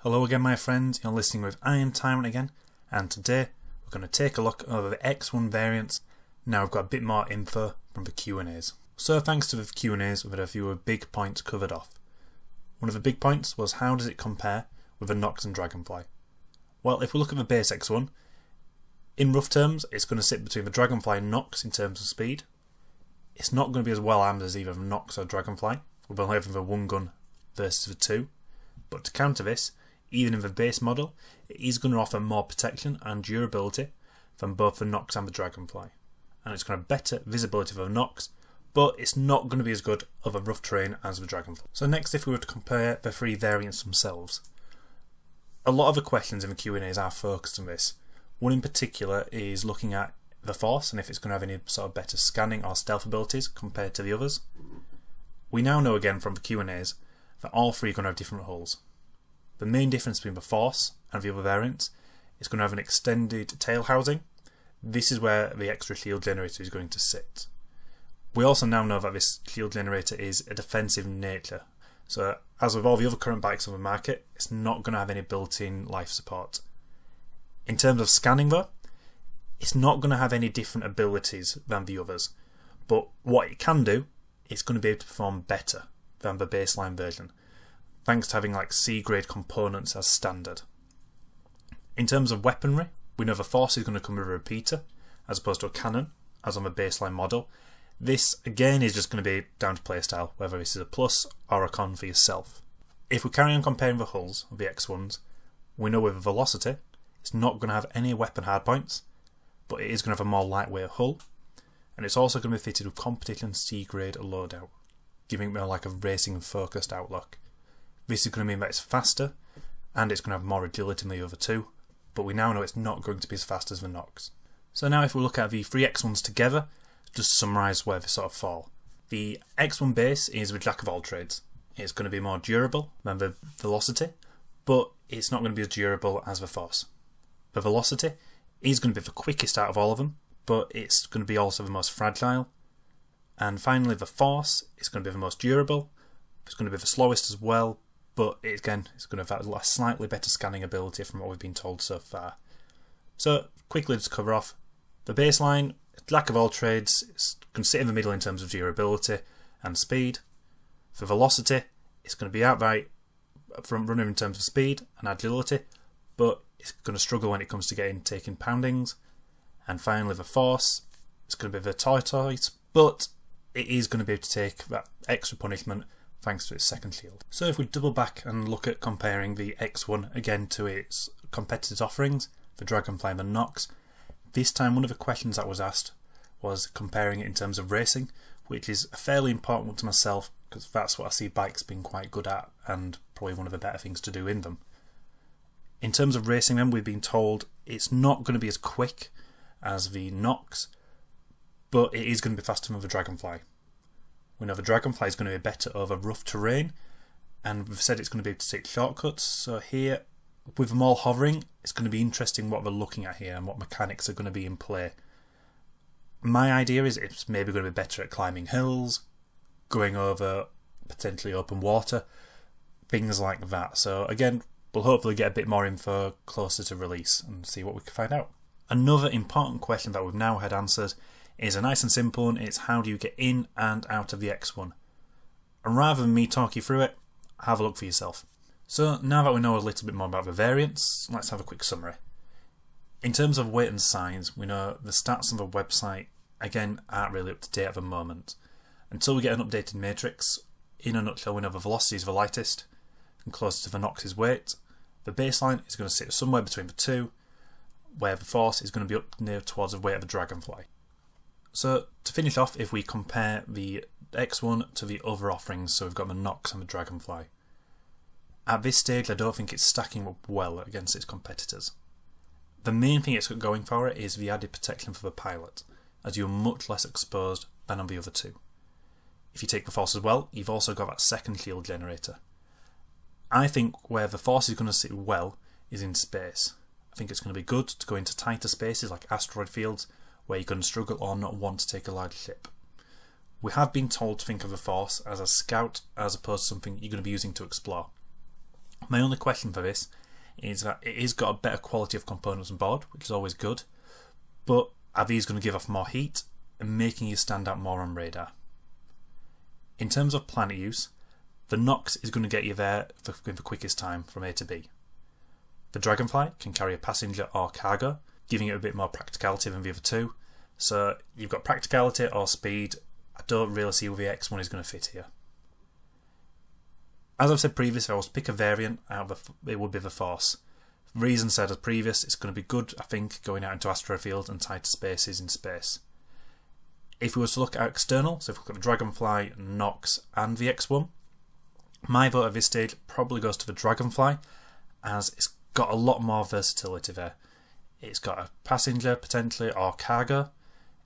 Hello again my friends, you're listening with I Am Tyrant again, and today we're going to take a look over the X1 variants. Now we've got a bit more info from the Q&As. So thanks to the Q&As we've had a few big points covered off. One of the big points was how does it compare with the Nox and Dragonfly? Well, if we look at the base X1, in rough terms it's going to sit between the Dragonfly and Nox in terms of speed. It's not going to be as well armed as either Nox or Dragonfly, we're only having the one gun versus the two. But to counter this, even in the base model, it is going to offer more protection and durability than both the Nox and the Dragonfly. And it's going to have better visibility for the Nox, but it's not going to be as good of a rough terrain as the Dragonfly. So next, if we were to compare the three variants themselves, a lot of the questions in the Q&As are focused on this. One in particular is looking at the Force and if it's going to have any sort of better scanning or stealth abilities compared to the others. We now know again from the Q&As that all three are going to have different hulls. The main difference between the Force and the other variants is going to have an extended tail housing. This is where the extra shield generator is going to sit. We also now know that this shield generator is a defensive nature. So as with all the other current bikes on the market, it's not going to have any built-in life support. In terms of scanning though, it's not going to have any different abilities than the others. But what it can do, it's going to be able to perform better than the baseline version, thanks to having like C-grade components as standard. In terms of weaponry, we know the Force is going to come with a repeater as opposed to a cannon as on the baseline model. This again is just going to be down to playstyle, whether this is a plus or a con for yourself. If we carry on comparing the hulls of the X1s, we know with the Velocity it's not going to have any weapon hardpoints, but it is going to have a more lightweight hull, and it's also going to be fitted with competition C-grade loadout, giving it more like a racing focused outlook. This is going to mean that it's faster and it's going to have more agility than the other two, but we now know it's not going to be as fast as the Nox. So now if we look at the three X1s together, just to summarise where they sort of fall. The X1 base is the jack of all trades. It's going to be more durable than the Velocity, but it's not going to be as durable as the Force. The Velocity is going to be the quickest out of all of them, but it's going to be also the most fragile. And finally the Force is going to be the most durable, it's going to be the slowest as well, but again it's going to have a slightly better scanning ability from what we've been told so far. So quickly to cover off, the baseline, jack of all trades, it's going to sit in the middle in terms of durability and speed. For Velocity, it's going to be outright front runner in terms of speed and agility, but it's going to struggle when it comes to taking poundings. And finally the Force, it's going to be the tortoise, but it is going to be able to take that extra punishment thanks to its second shield. So if we double back and look at comparing the X1 again to its competitors' offerings, the Dragonfly and the Nox, this time one of the questions that was asked was comparing it in terms of racing, which is a fairly important one to myself because that's what I see bikes being quite good at and probably one of the better things to do in them. In terms of racing then, we've been told it's not going to be as quick as the Nox, but it is going to be faster than the Dragonfly. We know the Dragonfly is going to be better over rough terrain, and we've said it's going to be able to take shortcuts. So here, with them all hovering, it's going to be interesting what we're looking at here and what mechanics are going to be in play. My idea is it's maybe going to be better at climbing hills, going over potentially open water, things like that. So again, we'll hopefully get a bit more info closer to release and see what we can find out. Another important question that we've now had answered is a nice and simple one. It's how do you get in and out of the X1? And rather than me talk you through it, have a look for yourself. So now that we know a little bit more about the variants, let's have a quick summary. In terms of weight and size, we know the stats on the website again aren't really up to date at the moment. Until we get an updated matrix, in a nutshell we know the Velocity is the lightest and closer to the Nox's weight. The baseline is going to sit somewhere between the two, where the Force is going to be up near towards the weight of the Dragonfly. So to finish off, if we compare the X1 to the other offerings, so we've got the Nox and the Dragonfly. At this stage I don't think it's stacking up well against its competitors. The main thing it's got going for it is the added protection for the pilot, as you're much less exposed than on the other two. If you take the Force as well, you've also got that second shield generator. I think where the Force is going to sit well is in space. I think it's going to be good to go into tighter spaces like asteroid fields, where you're going to struggle or not want to take a large ship. We have been told to think of the Force as a scout as opposed to something you're going to be using to explore. My only question for this is that it has got a better quality of components on board, which is always good, but are these going to give off more heat and making you stand out more on radar? In terms of planet use, the Nox is going to get you there for the quickest time from A to B. The Dragonfly can carry a passenger or cargo, giving it a bit more practicality than the other two. So you've got practicality or speed. I don't really see where the X1 is going to fit here. As I've said previously, if I was to pick a variant out of it would be the Force. Reason said as previous, it's going to be good, I think, going out into astrofield and tighter spaces in space. If we were to look at external, so if we look at the Dragonfly, Nox and the X1, my vote at this stage probably goes to the Dragonfly, as it's got a lot more versatility there. It's got a passenger potentially or cargo.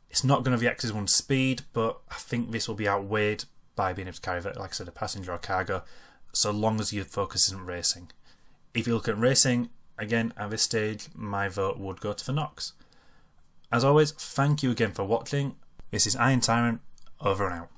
It's not going to be X1 speed, but I think this will be outweighed by being able to carry, like I said, a passenger or cargo, so long as your focus isn't racing. If you look at racing, again at this stage, my vote would go to the Nox. As always, thank you again for watching. This is Iron Tyrant, over and out.